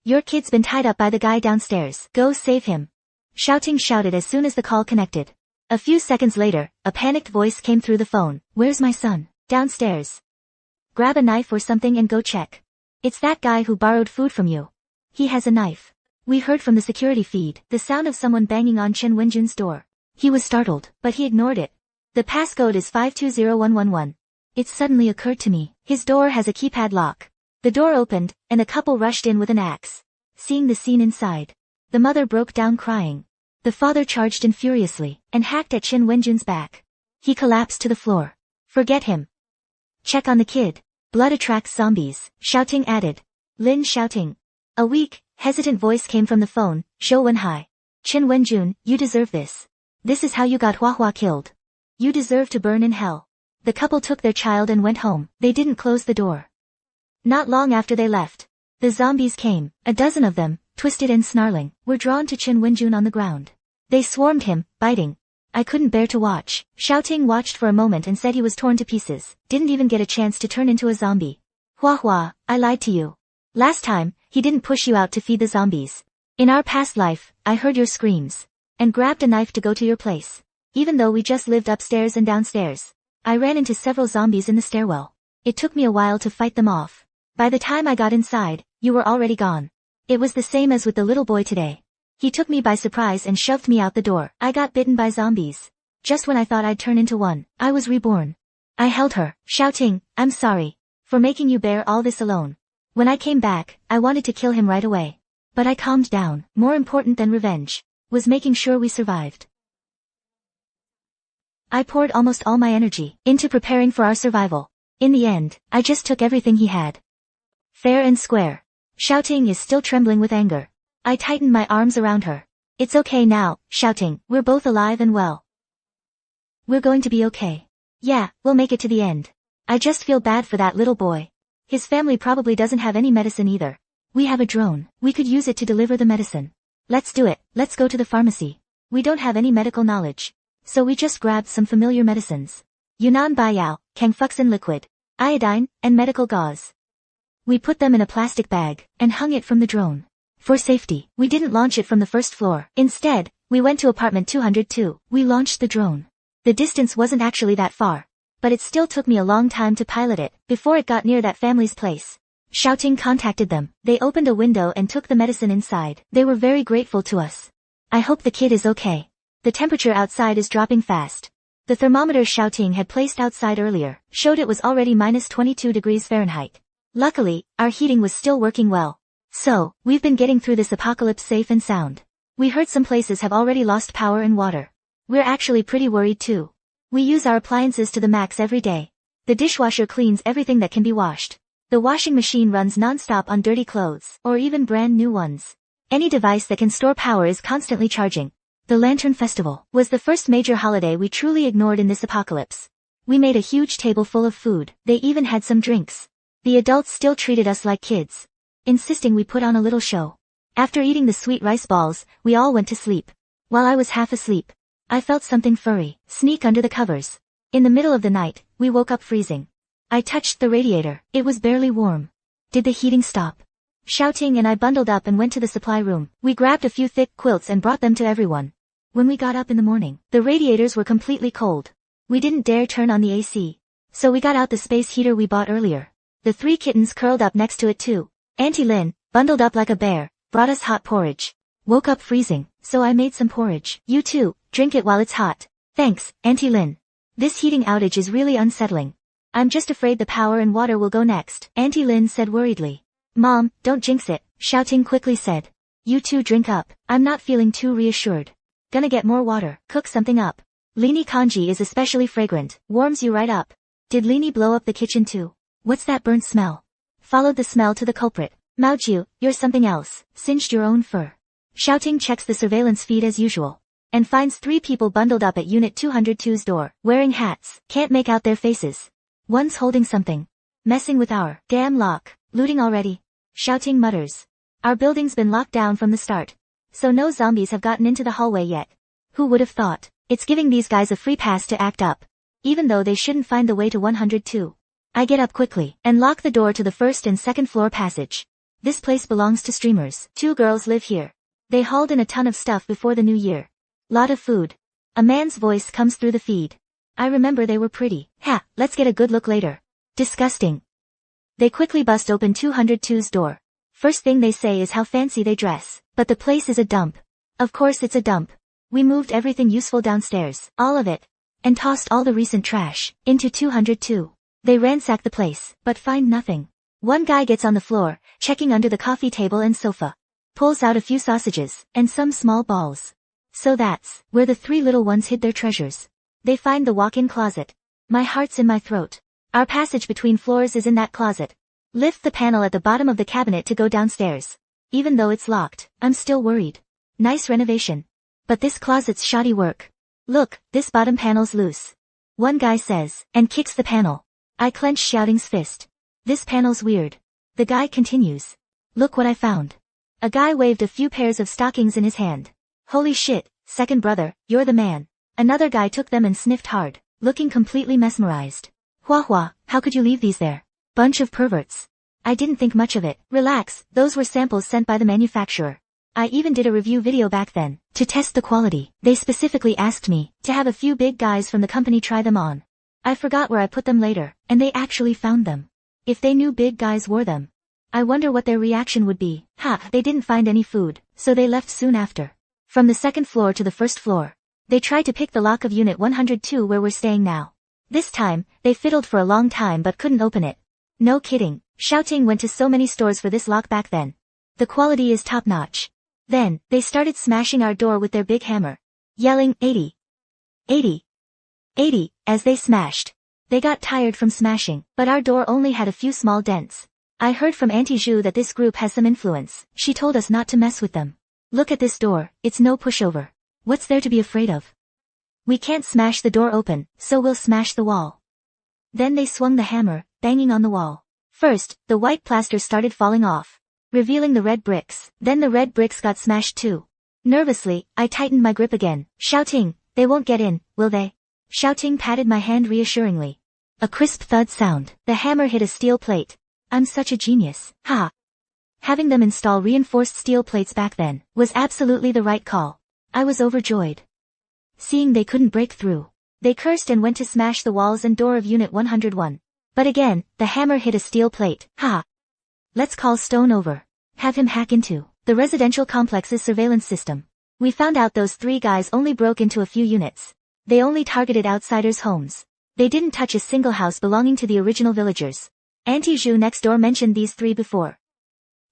Your kid's been tied up by the guy downstairs. Go save him. Shouting shouted as soon as the call connected. A few seconds later, a panicked voice came through the phone. Where's my son? Downstairs. Grab a knife or something and go check. It's that guy who borrowed food from you. He has a knife. We heard from the security feed the sound of someone banging on Chen Wenjun's door. He was startled, but he ignored it. The passcode is 520111. It suddenly occurred to me. His door has a keypad lock. The door opened, and a couple rushed in with an axe. Seeing the scene inside, the mother broke down crying. The father charged in furiously, and hacked at Chen Wenjun's back. He collapsed to the floor. Forget him. Check on the kid. Blood attracts zombies, Shouting added. Lin Shouting. A weak, hesitant voice came from the phone. Shou Wenhai. Chen Wenjun, you deserve this. This is how you got Hua Hua killed. You deserve to burn in hell. The couple took their child and went home. They didn't close the door. Not long after they left, the zombies came. A dozen of them, twisted and snarling, were drawn to Chen Wenjun on the ground. They swarmed him, biting. I couldn't bear to watch. Shouting watched for a moment and said he was torn to pieces. Didn't even get a chance to turn into a zombie. Hua Hua, I lied to you. Last time, he didn't push you out to feed the zombies. In our past life, I heard your screams. And grabbed a knife to go to your place. Even though we just lived upstairs and downstairs. I ran into several zombies in the stairwell. It took me a while to fight them off. By the time I got inside, you were already gone. It was the same as with the little boy today. He took me by surprise and shoved me out the door. I got bitten by zombies. Just when I thought I'd turn into one, I was reborn. I held her, shouting, I'm sorry. For making you bear all this alone. When I came back, I wanted to kill him right away. But I calmed down. More important than revenge was making sure we survived. I poured almost all my energy into preparing for our survival. In the end, I just took everything he had. Fair and square. Shouting is still trembling with anger. I tightened my arms around her. It's okay now, shouting, we're both alive and well. We're going to be okay. Yeah, we'll make it to the end. I just feel bad for that little boy. His family probably doesn't have any medicine either. We have a drone. We could use it to deliver the medicine. Let's do it. Let's go to the pharmacy. We don't have any medical knowledge. So we just grabbed some familiar medicines. Yunnan Baiyao, Kangfuxin liquid, iodine, and medical gauze. We put them in a plastic bag and hung it from the drone. For safety, we didn't launch it from the first floor. Instead, we went to apartment 202. We launched the drone. The distance wasn't actually that far. But it still took me a long time to pilot it before it got near that family's place. Shouting contacted them. They opened a window and took the medicine inside. They were very grateful to us. I hope the kid is okay. The temperature outside is dropping fast. The thermometer Shouting had placed outside earlier showed it was already minus 22 degrees Fahrenheit. Luckily, our heating was still working well. So, we've been getting through this apocalypse safe and sound. We heard some places have already lost power and water. We're actually pretty worried too. We use our appliances to the max every day. The dishwasher cleans everything that can be washed. The washing machine runs non-stop on dirty clothes, or even brand new ones. Any device that can store power is constantly charging. The Lantern Festival was the first major holiday we truly ignored in this apocalypse. We made a huge table full of food. They even had some drinks. The adults still treated us like kids, insisting we put on a little show. After eating the sweet rice balls, we all went to sleep. While I was half asleep, I felt something furry sneak under the covers. In the middle of the night, we woke up freezing. I touched the radiator. It was barely warm. Did the heating stop? Shouting and I bundled up and went to the supply room. We grabbed a few thick quilts and brought them to everyone. When we got up in the morning, the radiators were completely cold. We didn't dare turn on the AC. So we got out the space heater we bought earlier. The 3 kittens curled up next to it too. Auntie Lin, bundled up like a bear, brought us hot porridge. Woke up freezing, so I made some porridge. You too, drink it while it's hot. Thanks, Auntie Lin. This heating outage is really unsettling. I'm just afraid the power and water will go next, Auntie Lin said worriedly. Mom, don't jinx it, Shouting quickly said. You two drink up. I'm not feeling too reassured. Gonna get more water, cook something up. Lini Kanji is especially fragrant, warms you right up. Did Lini blow up the kitchen too? What's that burnt smell? Followed the smell to the culprit. Maoju, you're something else, singed your own fur. Shouting checks the surveillance feed as usual. And finds 3 people bundled up at Unit 202's door, wearing hats, can't make out their faces. One's holding something. Messing with our damn lock, looting already. Shouting mutters. Our building's been locked down from the start. So no zombies have gotten into the hallway yet. Who would have thought? It's giving these guys a free pass to act up. Even though they shouldn't find the way to 102. I get up quickly, and lock the door to the 1st and 2nd floor passage. This place belongs to streamers. 2 girls live here. They hauled in a ton of stuff before the new year. Lot of food. A man's voice comes through the feed. I remember they were pretty. Ha, let's get a good look later. Disgusting. They quickly bust open 202's door. First thing they say is how fancy they dress. But the place is a dump. Of course it's a dump. We moved everything useful downstairs, all of it. And tossed all the recent trash into 202. They ransack the place, but find nothing. One guy gets on the floor, checking under the coffee table and sofa. Pulls out a few sausages, and some small balls. So that's where the 3 little ones hid their treasures. They find the walk-in closet. My heart's in my throat. Our passage between floors is in that closet. Lift the panel at the bottom of the cabinet to go downstairs. Even though it's locked, I'm still worried. Nice renovation. But this closet's shoddy work. Look, this bottom panel's loose. One guy says, and kicks the panel. I clench Shouting's fist. This panel's weird. The guy continues. Look what I found. A guy waved a few pairs of stockings in his hand. Holy shit, second brother, you're the man. Another guy took them and sniffed hard, looking completely mesmerized. Hua hua, how could you leave these there? Bunch of perverts. I didn't think much of it. Relax, those were samples sent by the manufacturer. I even did a review video back then, to test the quality. They specifically asked me to have a few big guys from the company try them on. I forgot where I put them later, and they actually found them. If they knew big guys wore them, I wonder what their reaction would be. They didn't find any food, so they left soon after. From the 2nd floor to the 1st floor. They tried to pick the lock of Unit 102 where we're staying now. This time, they fiddled for a long time but couldn't open it. No kidding, Shouting went to so many stores for this lock back then. The quality is top-notch. Then, they started smashing our door with their big hammer. Yelling, 80. 80. 80, as they smashed. They got tired from smashing, but our door only had a few small dents. I heard from Auntie Zhu that this group has some influence. She told us not to mess with them. Look at this door, it's no pushover. What's there to be afraid of? We can't smash the door open, so we'll smash the wall. Then they swung the hammer, banging on the wall. First, the white plaster started falling off, revealing the red bricks. Then the red bricks got smashed too. Nervously, I tightened my grip again, shouting, they won't get in, will they? Shouting patted my hand reassuringly. A crisp thud sound. The hammer hit a steel plate. I'm such a genius. Ha! Having them install reinforced steel plates back then was absolutely the right call. I was overjoyed. Seeing they couldn't break through, they cursed and went to smash the walls and door of Unit 101. But again, the hammer hit a steel plate. Ha! Let's call Stone over. Have him hack into the residential complex's surveillance system. We found out those three guys only broke into a few units. They only targeted outsiders' homes. They didn't touch a single house belonging to the original villagers. Auntie Zhu next door mentioned these three before.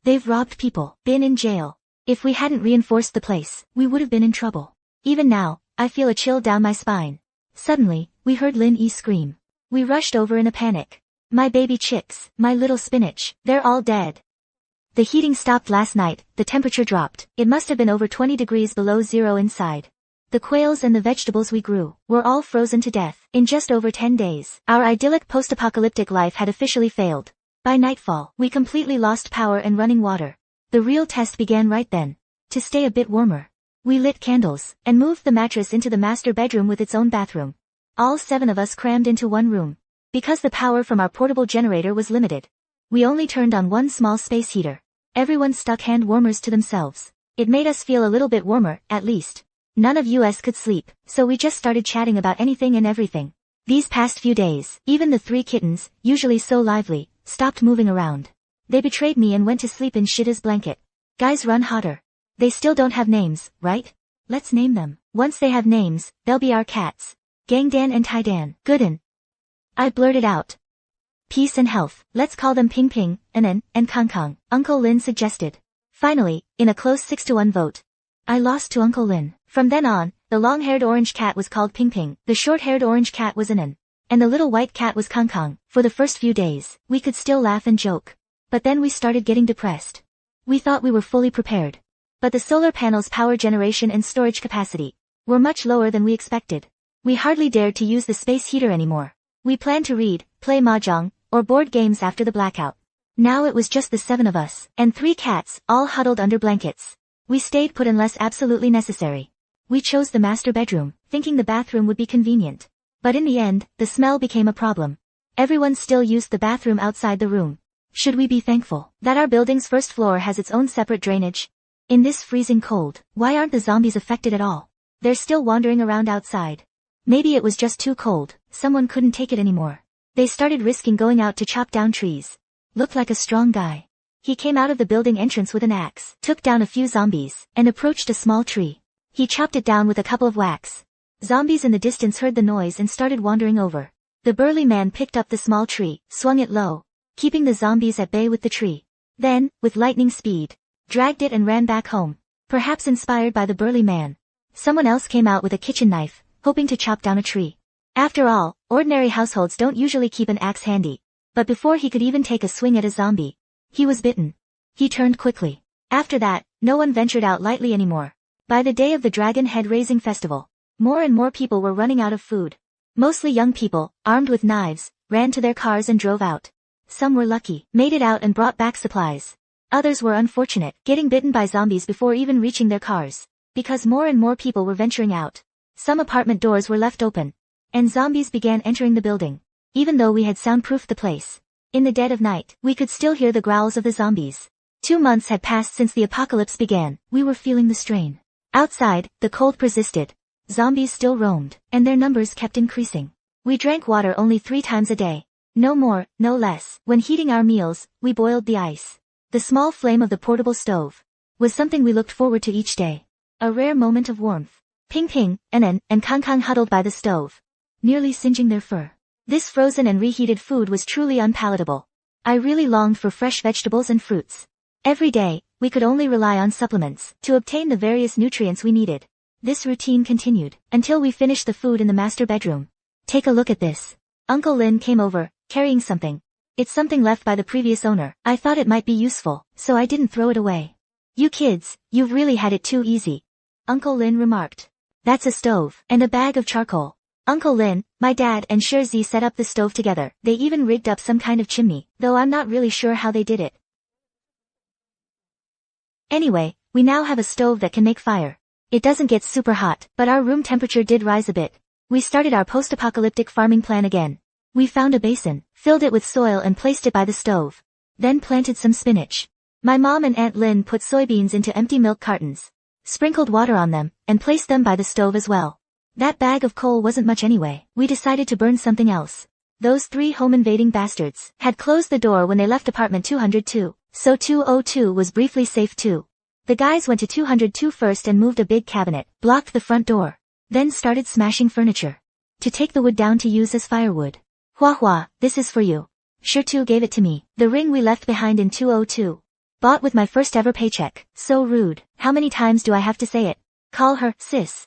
They've robbed people, been in jail. If we hadn't reinforced the place, we would have been in trouble. Even now, I feel a chill down my spine. Suddenly, we heard Lin Yi scream. We rushed over in a panic. My baby chicks, my little spinach, they're all dead. The heating stopped last night, the temperature dropped. It must have been over 20 degrees below zero inside. The quails and the vegetables we grew were all frozen to death in just over 10 days. Our idyllic post-apocalyptic life had officially failed. By nightfall, we completely lost power and running water. The real test began right then. To stay a bit warmer, we lit candles and moved the mattress into the master bedroom with its own bathroom. All 7 of us crammed into one room. Because the power from our portable generator was limited, we only turned on one small space heater. Everyone stuck hand warmers to themselves. It made us feel a little bit warmer, at least. None of us could sleep, so we just started chatting about anything and everything. These past few days, even the 3 kittens, usually so lively, stopped moving around. They betrayed me and went to sleep in Shida's blanket. Guys run hotter. They still don't have names, right? Let's name them. Once they have names, they'll be our cats. Gangdan and Taidan. Gooden. I blurted out. Peace and health. Let's call them Ping Ping, Anan, and Kong Kong, Uncle Lin suggested. Finally, in a close 6-1 vote, I lost to Uncle Lin. From then on, the long-haired orange cat was called Ping Ping, the short-haired orange cat was Anan, and the little white cat was Kong Kong. For the first few days, we could still laugh and joke. But then we started getting depressed. We thought we were fully prepared. But the solar panels' power generation and storage capacity were much lower than we expected. We hardly dared to use the space heater anymore. We planned to read, play mahjong, or board games after the blackout. Now it was just the 7 of us, and 3 cats, all huddled under blankets. We stayed put unless absolutely necessary. We chose the master bedroom, thinking the bathroom would be convenient. But in the end, the smell became a problem. Everyone still used the bathroom outside the room. Should we be thankful that our building's first floor has its own separate drainage? In this freezing cold, why aren't the zombies affected at all? They're still wandering around outside. Maybe it was just too cold, someone couldn't take it anymore. They started risking going out to chop down trees. Looked like a strong guy. He came out of the building entrance with an axe, took down a few zombies, and approached a small tree. He chopped it down with a couple of whacks. Zombies in the distance heard the noise and started wandering over. The burly man picked up the small tree, swung it low, keeping the zombies at bay with the tree. Then, with lightning speed, dragged it and ran back home. Perhaps inspired by the burly man, someone else came out with a kitchen knife, hoping to chop down a tree. After all, ordinary households don't usually keep an axe handy. But before he could even take a swing at a zombie, he was bitten. He turned quickly. After that, no one ventured out lightly anymore. By the day of the Dragon Head Raising Festival, more and more people were running out of food. Mostly young people, armed with knives, ran to their cars and drove out. Some were lucky, made it out and brought back supplies. Others were unfortunate, getting bitten by zombies before even reaching their cars. Because more and more people were venturing out, some apartment doors were left open, and zombies began entering the building. Even though we had soundproofed the place, in the dead of night, we could still hear the growls of the zombies. 2 months had passed since the apocalypse began. We were feeling the strain. Outside, the cold persisted. Zombies still roamed, and their numbers kept increasing. We drank water only 3 times a day. No more, no less. When heating our meals, we boiled the ice. The small flame of the portable stove was something we looked forward to each day. A rare moment of warmth. Ping Ping, Anan, and Kong Kong huddled by the stove, nearly singeing their fur. This frozen and reheated food was truly unpalatable. I really longed for fresh vegetables and fruits. Every day, we could only rely on supplements to obtain the various nutrients we needed. This routine continued until we finished the food in the master bedroom. Take a look at this. Uncle Lin came over, carrying something. It's something left by the previous owner. I thought it might be useful, so I didn't throw it away. You kids, you've really had it too easy. Uncle Lin remarked. That's a stove and a bag of charcoal. Uncle Lin, my dad and Shirzi set up the stove together. They even rigged up some kind of chimney, though I'm not really sure how they did it. Anyway, we now have a stove that can make fire. It doesn't get super hot, but our room temperature did rise a bit. We started our post-apocalyptic farming plan again. We found a basin, filled it with soil and placed it by the stove. Then planted some spinach. My mom and Aunt Lin put soybeans into empty milk cartons, sprinkled water on them, and placed them by the stove as well. That bag of coal wasn't much anyway. We decided to burn something else. Those 3 home-invading bastards had closed the door when they left apartment 202, so 202 was briefly safe too. The guys went to 202 first and moved a big cabinet, blocked the front door, then started smashing furniture to take the wood down to use as firewood. Hua Hua, this is for you. Shirtu gave it to me. The ring we left behind in 202. Bought with my first ever paycheck. So rude. How many times do I have to say it? Call her, sis.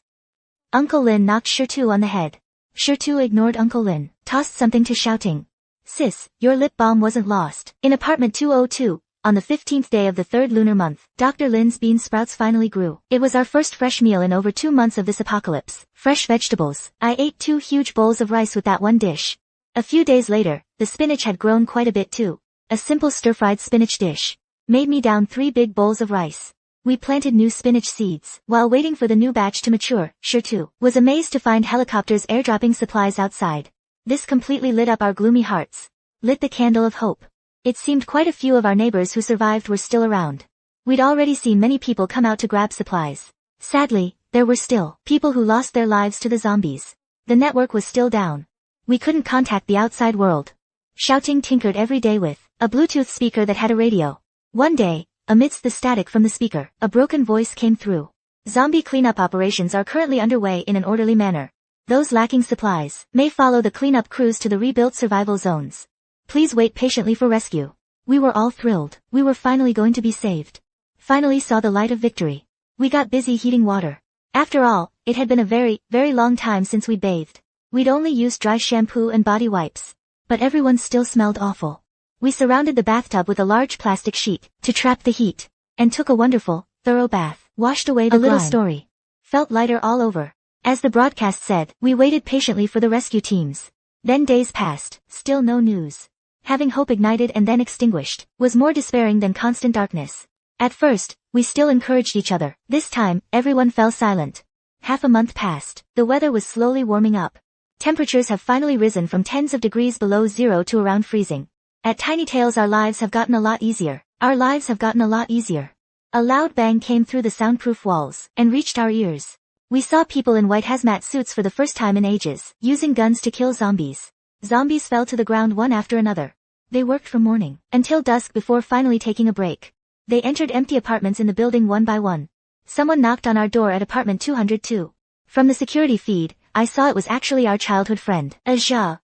Uncle Lin knocked Shirtu on the head. Shirtu ignored Uncle Lin, tossed something to shouting. Sis, your lip balm wasn't lost. In apartment 202, on the 15th day of the 3rd lunar month, Dr. Lin's bean sprouts finally grew. It was our first fresh meal in over 2 months of this apocalypse. Fresh vegetables. I ate 2 huge bowls of rice with that one dish. A few days later, the spinach had grown quite a bit too. A simple stir-fried spinach dish made me down 3 big bowls of rice. We planted new spinach seeds. While waiting for the new batch to mature, Shirtu was amazed to find helicopters airdropping supplies outside. This completely lit up our gloomy hearts. Lit the candle of hope. It seemed quite a few of our neighbors who survived were still around. We'd already seen many people come out to grab supplies. Sadly, there were still people who lost their lives to the zombies. The network was still down. We couldn't contact the outside world. Shouting tinkered every day with a Bluetooth speaker that had a radio. One day, amidst the static from the speaker, a broken voice came through. Zombie cleanup operations are currently underway in an orderly manner. Those lacking supplies may follow the cleanup crews to the rebuilt survival zones. Please wait patiently for rescue. We were all thrilled. We were finally going to be saved. Finally saw the light of victory. We got busy heating water. After all, it had been a very, very long time since we'd bathed. We'd only used dry shampoo and body wipes. But everyone still smelled awful. We surrounded the bathtub with a large plastic sheet to trap the heat, and took a wonderful, thorough bath. Washed away the grime. A little story. Felt lighter all over. As the broadcast said, we waited patiently for the rescue teams. Then days passed, still no news. Having hope ignited and then extinguished, was more despairing than constant darkness. At first, we still encouraged each other. This time, everyone fell silent. Half a month passed. The weather was slowly warming up. Temperatures have finally risen from tens of degrees below zero to around freezing. At Tiny Tales our lives have gotten a lot easier. Our lives have gotten a lot easier. A loud bang came through the soundproof walls, and reached our ears. We saw people in white hazmat suits for the first time in ages, using guns to kill zombies. Zombies fell to the ground one after another. They worked from morning until dusk before finally taking a break. They entered empty apartments in the building one by one. Someone knocked on our door at apartment 202. From the security feed, I saw it was actually our childhood friend, Aja.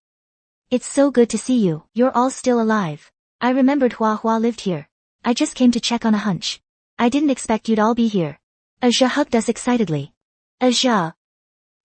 It's so good to see you. You're all still alive. I remembered Hua Hua lived here. I just came to check on a hunch. I didn't expect you'd all be here. Aja hugged us excitedly. Aja.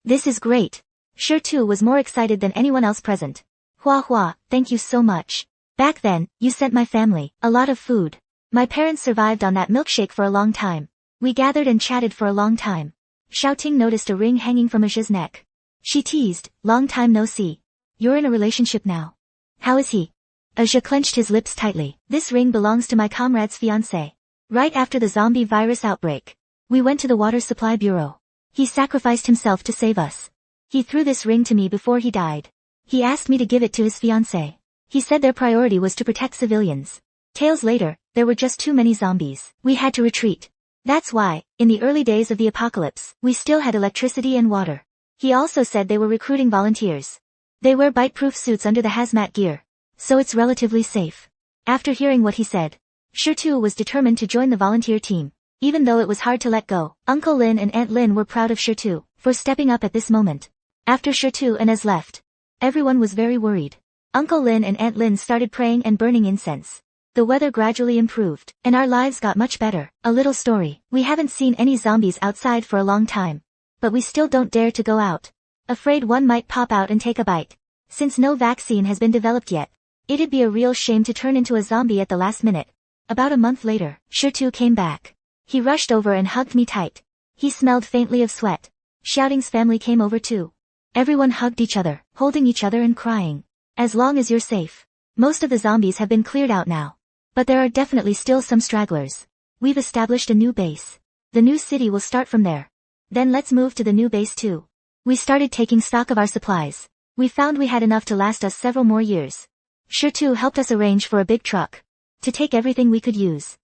This is great. Shirtu was more excited than anyone else present. Hua Hua, thank you so much. Back then, you sent my family a lot of food. My parents survived on that milkshake for a long time. We gathered and chatted for a long time. Shouting noticed a ring hanging from Aja's neck. She teased, long time no see. You're in a relationship now. How is he? Aja clenched his lips tightly. This ring belongs to my comrade's fiancé. Right after the zombie virus outbreak, we went to the water supply bureau. He sacrificed himself to save us. He threw this ring to me before he died. He asked me to give it to his fiancé. He said their priority was to protect civilians. Tales later, there were just too many zombies. We had to retreat. That's why, in the early days of the apocalypse, we still had electricity and water. He also said they were recruiting volunteers. They wear bite-proof suits under the hazmat gear, so it's relatively safe. After hearing what he said, Shirtu was determined to join the volunteer team. Even though it was hard to let go, Uncle Lin and Aunt Lin were proud of Shirtu for stepping up at this moment. After Shirtu and Ez left, Everyone was very worried. Uncle Lin and Aunt Lin started praying and burning incense. The weather gradually improved, and our lives got much better. A little story. We haven't seen any zombies outside for a long time. But we still don't dare to go out. Afraid one might pop out and take a bite. Since no vaccine has been developed yet, it'd be a real shame to turn into a zombie at the last minute. About a month later, Shirtu came back. He rushed over and hugged me tight. He smelled faintly of sweat. Xiaoting's family came over too. Everyone hugged each other, holding each other and crying. As long as you're safe. Most of the zombies have been cleared out now. But there are definitely still some stragglers. We've established a new base. The new city will start from there. Then let's move to the new base too. We started taking stock of our supplies. We found we had enough to last us several more years. Shirtu helped us arrange for a big truck. To take everything we could use.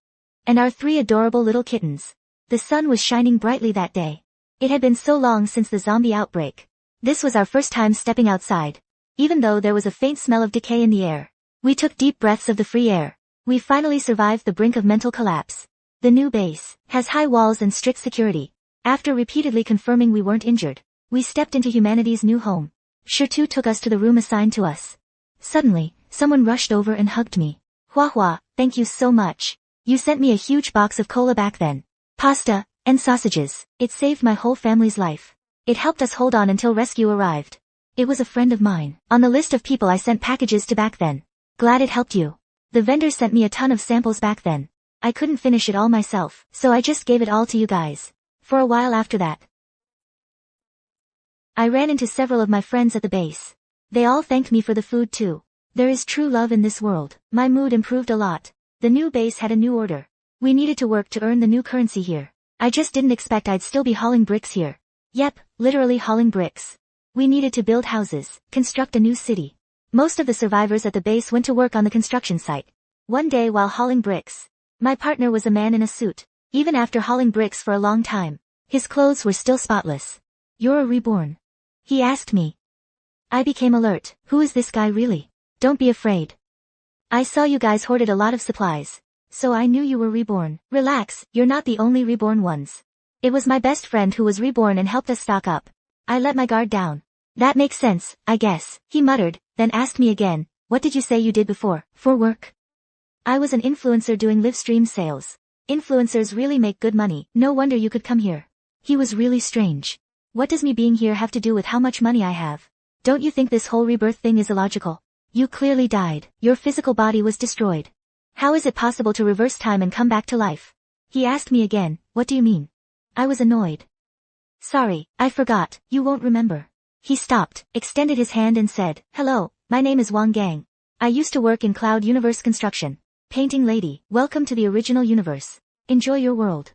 And our 3 adorable little kittens. The sun was shining brightly that day. It had been so long since the zombie outbreak. This was our first time stepping outside. Even though there was a faint smell of decay in the air. We took deep breaths of the free air. We finally survived the brink of mental collapse. The new base has high walls and strict security. After repeatedly confirming we weren't injured, we stepped into humanity's new home. Shirtu took us to the room assigned to us. Suddenly, someone rushed over and hugged me. Hua Hua, thank you so much. You sent me a huge box of cola back then. Pasta, and sausages. It saved my whole family's life. It helped us hold on until rescue arrived. It was a friend of mine, on the list of people I sent packages to back then. Glad it helped you. The vendor sent me a ton of samples back then. I couldn't finish it all myself, so I just gave it all to you guys. For a while after that, I ran into several of my friends at the base. They all thanked me for the food too. There is true love in this world. My mood improved a lot. The new base had a new order. We needed to work to earn the new currency here. I just didn't expect I'd still be hauling bricks here. Yep, literally hauling bricks. We needed to build houses, construct a new city. Most of the survivors at the base went to work on the construction site. One day while hauling bricks, my partner was a man in a suit. Even after hauling bricks for a long time, his clothes were still spotless. You're a reborn? He asked me. I became alert. Who is this guy really? Don't be afraid. I saw you guys hoarded a lot of supplies. So I knew you were reborn. Relax, you're not the only reborn ones. It was my best friend who was reborn and helped us stock up. I let my guard down. That makes sense, I guess, he muttered, then asked me again, what did you say you did before, for work? I was an influencer doing live stream sales. Influencers really make good money, no wonder you could come here. He was really strange. What does me being here have to do with how much money I have? Don't you think this whole rebirth thing is illogical? You clearly died, your physical body was destroyed. How is it possible to reverse time and come back to life? He asked me again, what do you mean? I was annoyed. Sorry, I forgot, you won't remember. He stopped, extended his hand and said, hello, my name is Wang Gang. I used to work in Cloud Universe Construction. Painting lady, welcome to the original universe. Enjoy your world.